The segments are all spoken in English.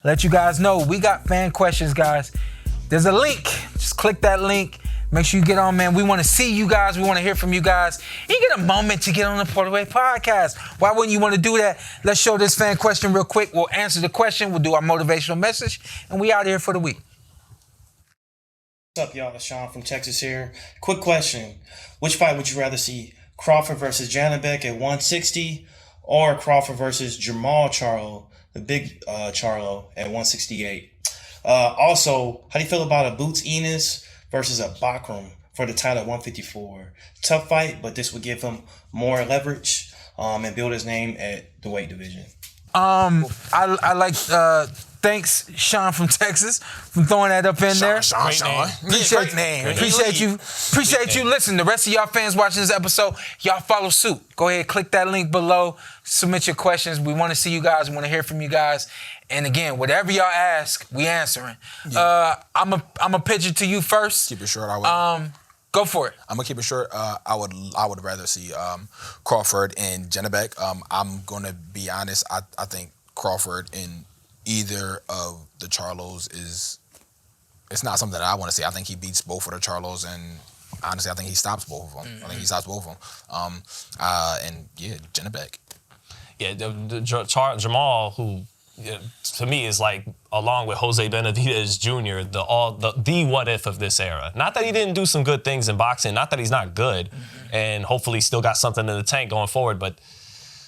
Let you guys know we got fan questions, guys. There's a link. Just click that link. Make sure you get on, man. We want to see you guys. We want to hear from you guys. You get a moment to get on the PorterWay Podcast. Why wouldn't you want to do that? Let's show this fan question real quick. We'll answer the question. We'll do our motivational message. And we out here for the week. What's up, y'all? It's Sean from Texas here. Quick question. Which fight would you rather see? Crawford versus Janibek at 160 or Crawford versus Charlo, the big Charlo, at 168? Also, how do you feel about a Boots Ennis versus a Bakram for the title at 154? Tough fight, but this would give him more leverage and build his name at the weight division. I like thanks Sean from Texas for throwing that up in there. Sean. Appreciate you. Listen, the rest of y'all fans watching this episode, y'all follow suit. Go ahead, click that link below. Submit your questions. We want to see you guys. We want to hear from you guys. And again, whatever y'all ask, we answering. Yeah. I'm a pitch it to you first. Keep it short. I will. Go for it. I'm gonna keep it short. I would rather see Crawford and Janibek. I'm gonna be honest. I think Crawford in either of the Charlos it's not something that I want to see. I think he beats both of the Charlos, and honestly, I think he stops both of them. I think he stops both of them. And yeah, Janibek. Yeah, Jamal, who to me is like, along with Jose Benavidez Jr., the what if of this era. Not that he didn't do some good things in boxing, not that he's not good, and hopefully still got something in the tank going forward, but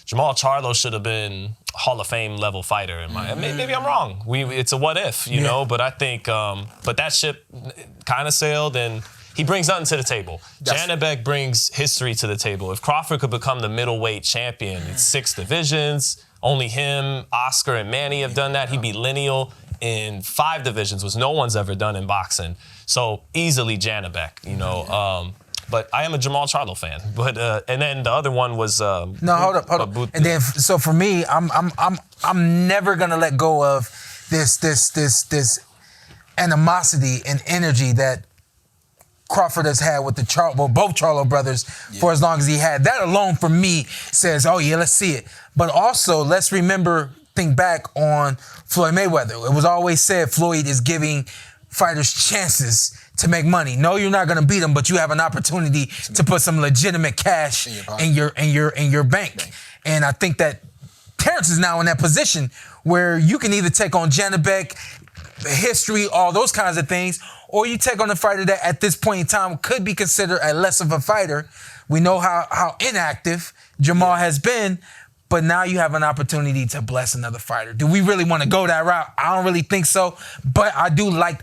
Jamal Charlo should have been Hall of Fame level fighter. In my maybe I'm wrong. It's a what if, you know, but I think but that ship kind of sailed, and he brings nothing to the table. Janibek brings history to the table. If Crawford could become the middleweight champion, it's 6 divisions. Only him, Oscar, and Manny have done that. He'd be lineal in 5 divisions, which no one's ever done in boxing. So easily Janibek, you know. But I am a Jamal Charlo fan. But and then the other one was no, hold up. And then so for me, I'm never gonna let go of this animosity and energy that Crawford has had with both Charlo brothers for as long as he had. That alone for me says, oh yeah, let's see it. But also, let's think back on Floyd Mayweather. It was always said Floyd is giving fighters chances to make money. No, you're not gonna beat him, but you have an opportunity to put some legitimate cash in your bank. And I think that Terence is now in that position where you can either take on Janibek, history, all those kinds of things, or you take on a fighter that at this point in time could be considered a less of a fighter. We know how inactive Jamal has been, but now you have an opportunity to bless another fighter. Do we really want to go that route? I don't really think so, but I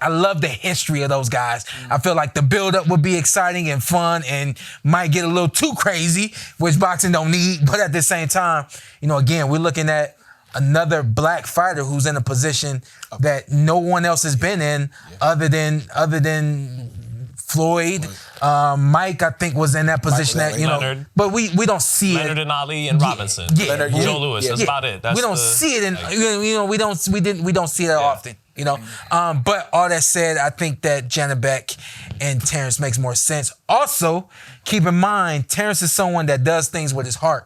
love the history of those guys. I feel like the build-up would be exciting and fun and might get a little too crazy, which boxing don't need, but at the same time, you know, again, we're looking at another black fighter who's in a position that no one else has been in other than Floyd. Mike, I think, was in that position that, you know, Leonard. But we don't see Leonard and Ali and Robinson. Leonard, Joe Louis. That's about it. We don't see it, we don't see it often. You know, but all that said, I think that Janibek and Terence makes more sense. Also, keep in mind, Terence is someone that does things with his heart.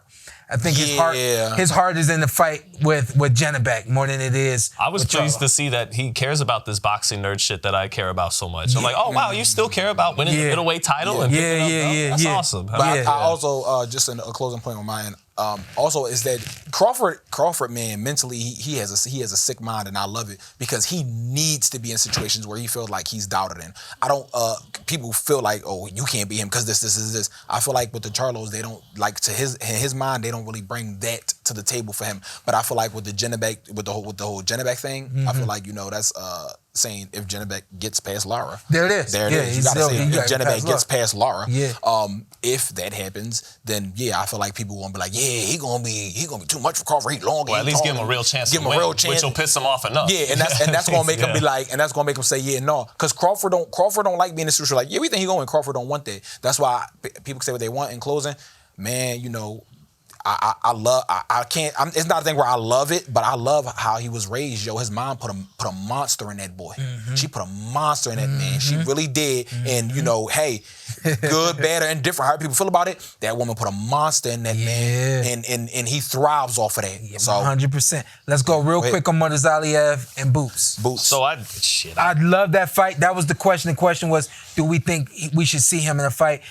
I think his heart is in the fight with Janibek more than it is. I was pleased to see that he cares about this boxing nerd shit that I care about so much. I'm like, oh wow, you still care about winning the middleweight title and picking it up? That's awesome. But I also just a closing point on my end. Also is that Crawford, man, mentally he has a sick mind, and I love it because he needs to be in situations where he feels like he's doubted in. I don't. People feel like, oh, you can't beat him because this. I feel like with the Charlos, they don't like in his mind, they don't really bring that to the table for him. But I feel like with the Janibek, with the whole Janibek thing, I feel like, you know, that's saying if Janibek gets past Lara. There it is. There it is. You gotta say if Janibek gets past Lara. Yeah. If that happens, then yeah, I feel like people won't be like, yeah, he gonna be too much for Crawford. He long. Well, at least give him a real chance. Give him a real chance, which will piss him off enough. Yeah, and that's gonna make him be like, and that's gonna make him say, yeah, no, because Crawford don't like being in the situation. Like, yeah, we think he going. Crawford don't want that. That's why people say what they want in closing. Man, you know, I can't. It's not a thing where I love it, but I love how he was raised. Yo, his mom put a monster in that boy. She put a monster in that man. She really did. And you know, hey, good, bad, or indifferent, however people feel about it, that woman put a monster in that man, and he thrives off of that. Yeah, so 100%. Let's go real quick on Murtazaliev and Boots. So I love that fight. That was the question. The question was, do we think we should see him in a fight?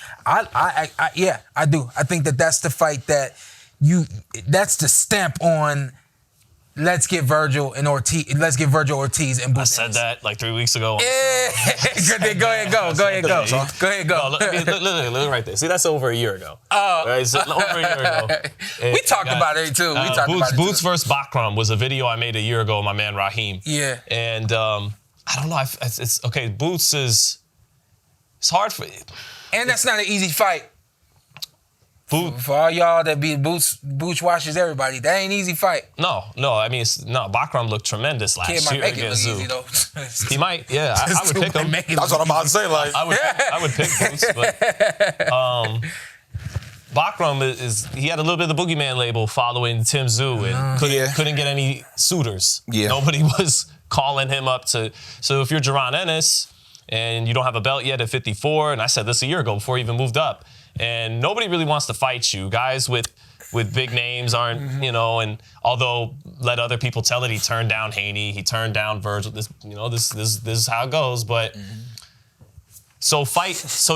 Yeah, I do. I think that's the fight that's the stamp on let's get Virgil Ortiz and Boots. I said that like 3 weeks ago. Yeah. Go ahead, go. Look right there. See, that's over a year ago. Oh. Right? So over a year ago. We talked about it too. Boots versus Bakram was a video I made a year ago with my man Raheem. Yeah. And I don't know. It's okay. Boots is. It's hard for. And that's not an easy fight. For all y'all that be Boots washes everybody, that ain't an easy fight. No. I mean, Bakram looked tremendous last year against Zoo. He might, yeah. I would pick him. That's what I'm about to say. Like I would pick Boots, but Bakram he had a little bit of the boogeyman label following Tim Tszyu and couldn't get any suitors. Yeah. Nobody was calling him up to. So if you're Jaron Ennis and you don't have a belt yet at 54, and I said this a year ago before he even moved up. And nobody really wants to fight you. Guys with big names aren't, and although let other people tell it, he turned down Haney, he turned down Virgil. This is how it goes. But so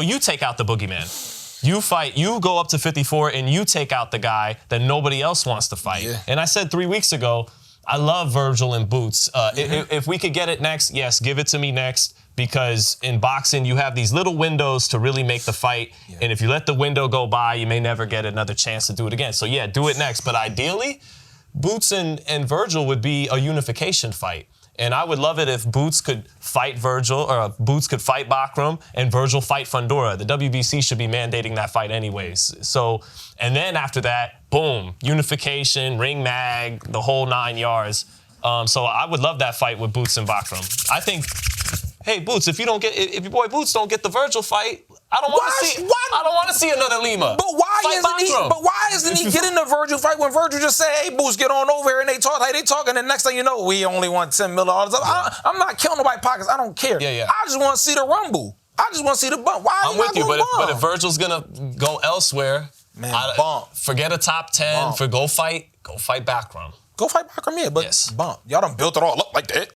you take out the boogeyman. You fight, you go up to 54 and you take out the guy that nobody else wants to fight. Yeah. And I said 3 weeks ago, I love Virgil and Boots. If we could get it next, yes, give it to me next. Because in boxing, you have these little windows to really make the fight. Yeah. And if you let the window go by, you may never get another chance to do it again. So yeah, do it next. But ideally, Boots and Virgil would be a unification fight. And I would love it if Boots could fight Virgil, or Boots could fight Bakram, and Virgil fight Fundora. The WBC should be mandating that fight anyways. So, and then after that, boom, unification, ring mag, the whole 9 yards. So I would love that fight with Boots and Bakram. I think, hey Boots, if your boy Boots don't get the Virgil fight, I don't want to see another Lima. But why isn't he getting the Virgil fight when Virgil just say, "Hey Boots, get on over here," and they talk like they talking, and next thing you know, we only want $10 million. I'm not killing nobody's pockets. I don't care. Yeah. I just want to see the rumble. I just want to see the bump. Why? I'm with you, but if Virgil's gonna go elsewhere, bump. Forget a top 10. Go fight Bakram. Go fight Bakram, yeah, but bump. Y'all done built it all up like that.